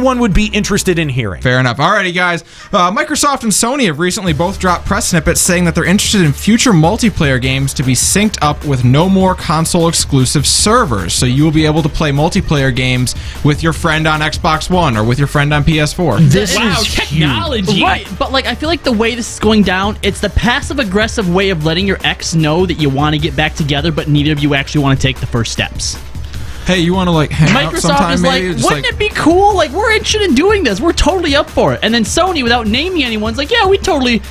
anyone would be interested in hearing. Fair enough. Alrighty, guys. Microsoft and Sony have recently both dropped press snippets saying that they're interested in future multiplayer games to be synced up with no more console-exclusive servers. So you will be able to play multiplayer games with your friend on Xbox One or with your friend on PS4. This is technology. huge. Right, but like I feel like the way this is going down, it's the passive-aggressive way of letting your ex know that you want to get back together, but neither of you actually want to take the first steps. Hey, you want to like hang out Microsoft sometime? is like, maybe? Just wouldn't it be cool? Like, we're interested in doing this. We're totally up for it. And then Sony, without naming anyone's like, yeah, we'd totally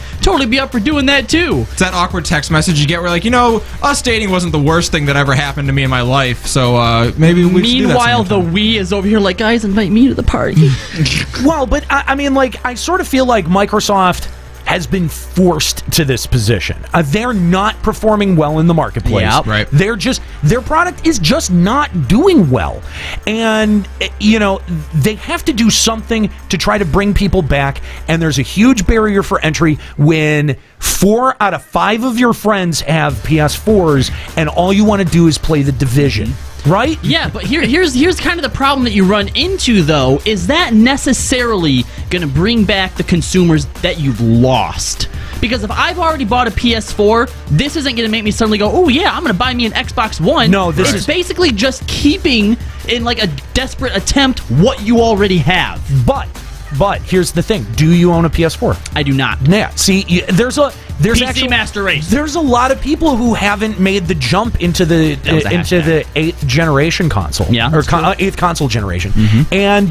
be up for doing that too. It's that awkward text message you get where like, us dating wasn't the worst thing that ever happened to me in my life, so maybe we should do that Meanwhile, the sometime. Wii is over here like, guys, invite me to the party. Well, but I mean, like, I sort of feel like Microsoft has been forced to this position. They're not performing well in the marketplace. Yep. Right. Their product is just not doing well. And, they have to do something to try to bring people back. And there's a huge barrier for entry when 4 out of 5 of your friends have PS4s and all you want to do is play The Division. Right? Yeah, but here's kind of the problem that you run into, though. Is that necessarily going to bring back the consumers that you've lost? Because if I've already bought a PS4, this isn't going to make me suddenly go, oh, yeah, I'm going to buy me an Xbox One. No, it's basically just keeping, in like a desperate attempt, what you already have. But here's the thing. Do you own a PS4? I do not. Yeah. See, there's PC actually Master Race. There's a lot of people who haven't made the jump into the the 8th generation console. Yeah, or 8th console generation. And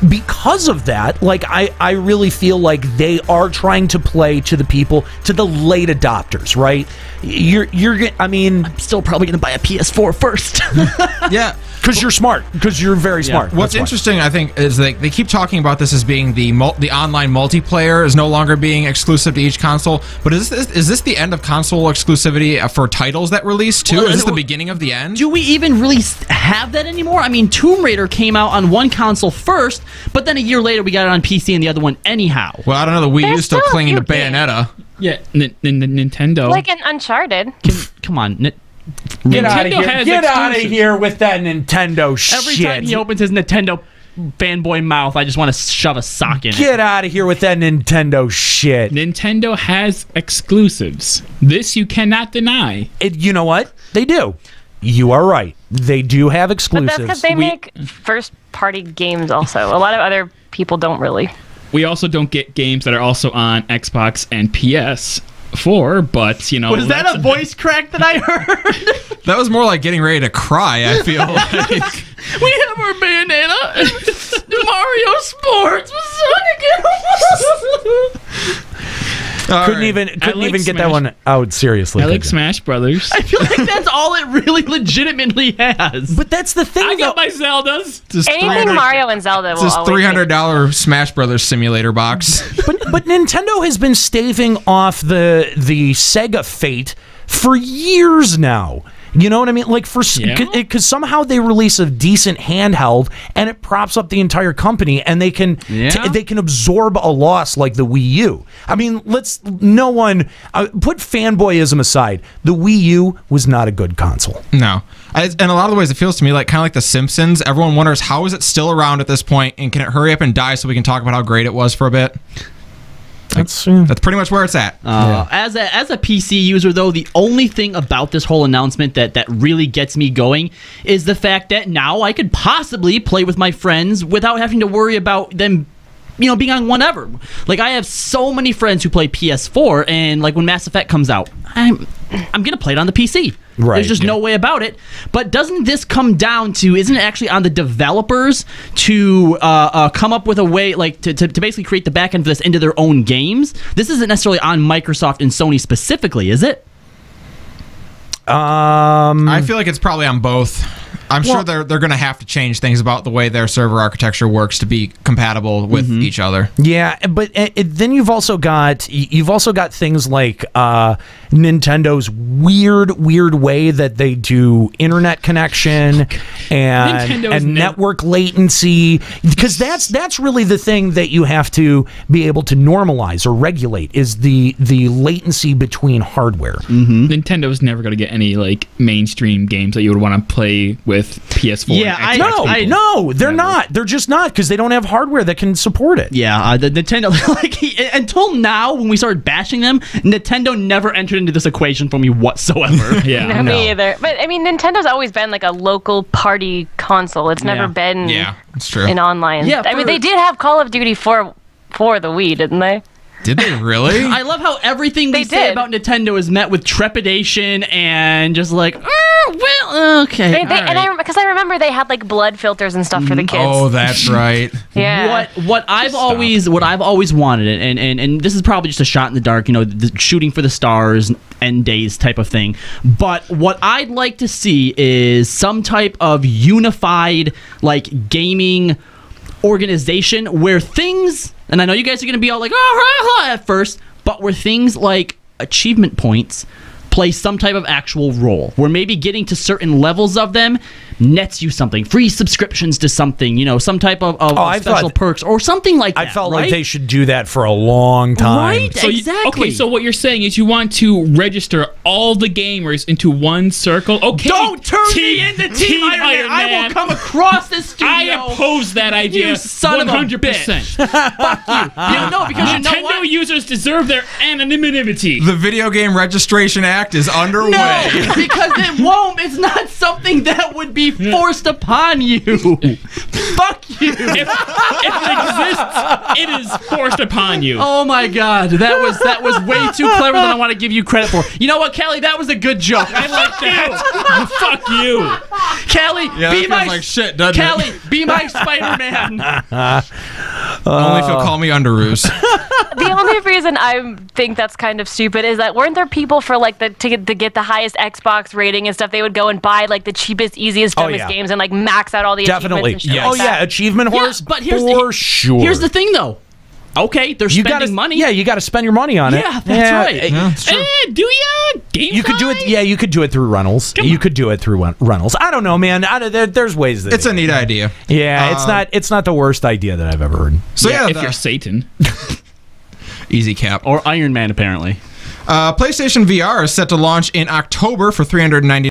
because of that, like I really feel like they are trying to play to the people, to the late adopters, right? I'm still probably going to buy a PS4 first. Yeah. Because you're smart. Because you're very smart. What's interesting, I think, is they keep talking about this as being the online multiplayer is no longer being exclusive to each console. But is this the end of console exclusivity for titles that release too? Is this the beginning of the end? Do we even really have that anymore? I mean, Tomb Raider came out on one console first, but then a year later we got it on PC and the other one anyhow. Well, I don't know. The Wii U is still clinging to Bayonetta. Yeah, Nintendo. Like an Uncharted. Come on. Get out of here. Get out of here with that Nintendo shit. Every time he opens his Nintendo fanboy mouth, I just want to shove a sock in it. Get out of here with that Nintendo shit. Nintendo has exclusives. This you cannot deny. You know what? They do. You are right. They do have exclusives. But that's because they make first-party games also. A lot of other people don't really. We also don't get games that are also on Xbox and PS4, but, Was that a voice crack that I heard? That was more like getting ready to cry, I feel like. We have our Bayonetta and Mario Sports with Sonic. Couldn't even get that one out seriously. I like Smash Brothers. I feel like that's all it really legitimately has. But that's the thing. I got my Zeldas. Anything Mario and Zelda will It's this always $300 Smash Brothers simulator box. But Nintendo has been staving off the Sega fate for years now. You know what I mean? Like, because somehow they release a decent handheld and it props up the entire company, and they can absorb a loss like the Wii U. I mean, put fanboyism aside. The Wii U was not a good console. No. And a lot of the ways it feels to me like kind of like The Simpsons. Everyone wonders, how is it still around at this point, and can it hurry up and die so we can talk about how great it was for a bit? That's pretty much where it's at. As a PC user, though, the only thing about this whole announcement that really gets me going is the fact that now I could possibly play with my friends without having to worry about them being on whatever. Like, I have so many friends who play PS4, and like when Mass Effect comes out, I'm gonna play it on the PC. Right. There's just no way about it. But doesn't this come down to, isn't it actually on the developers to come up with a way, like, to basically create the back end of this into their own games? This isn't necessarily on Microsoft and Sony specifically, is it? I feel like it's probably on both. I'm sure they're going to have to change things about the way their server architecture works to be compatible with each other. Yeah, but then you've also got things like Nintendo's weird way that they do internet connection and network latency, because that's really the thing that you have to be able to normalize or regulate, is the latency between hardware. Nintendo's never going to get any like mainstream games that you would want to play with PS4. Yeah, and Xbox people. No, they're not. They're just not because they don't have hardware that can support it. Yeah, the Nintendo, until now, when we started bashing them, Nintendo never entered into this equation for me whatsoever. Yeah, Me either. But I mean, Nintendo's always been like a local party console. It's never been that's true. an online. Yeah, I mean, they did have Call of Duty for the Wii, didn't they? Did they really? I love how everything we say about Nintendo is met with trepidation and just like, well, okay. Because I remember they had like blood filters and stuff for the kids. Oh, that's right. Yeah. What I've always wanted, and this is probably just a shot in the dark, the shooting for the stars, end days type of thing. But what I'd like to see is some type of unified like gaming organization where things, and I know you guys are going to be all like, oh, at first, but where things like achievement points play some type of actual role, where maybe getting to certain levels of them nets you something, free subscriptions to something, some type of special perks or something like that. I felt like they should do that for a long time. Right, So exactly. so what you're saying is you want to register all the gamers into one circle. Okay, Don't turn me into Team Iron Man. I will come across this studio. I oppose that idea. You son of a 100%. Fuck you. No, because you know Nintendo what? users deserve their anonymity. The Video Game Registration Act is underway. No, because it won't. It's not something that would be forced upon you. Fuck you. If it exists, it is forced upon you. Oh my god, that was way too clever than I want to give you credit for. You know what, Kelly? That was a good joke. I like that. Fuck you. Kelly, be my like shit, doesn't Kelly, it? be my Spider-Man. Only if you'll call me Underoos. The only reason I think that's kind of stupid is that weren't there people for like to get the highest Xbox rating and stuff? They would go and buy like the cheapest, easiest, dumbest games and like max out all the Definitely. achievements and shit like that. Achievement horse. but for sure. Here's the thing, though. Okay, they're spending money. Yeah, you got to spend your money on it. Yeah, that's right. Do ya? You could do it. Yeah, you could do it through Runnels. You could do it through Runnels. I don't know, man. There's ways that It's a neat idea. Yeah, it's not the worst idea that I've ever heard. So if you're Satan. Easy cap. Or Iron Man, apparently. PlayStation VR is set to launch in October for $399.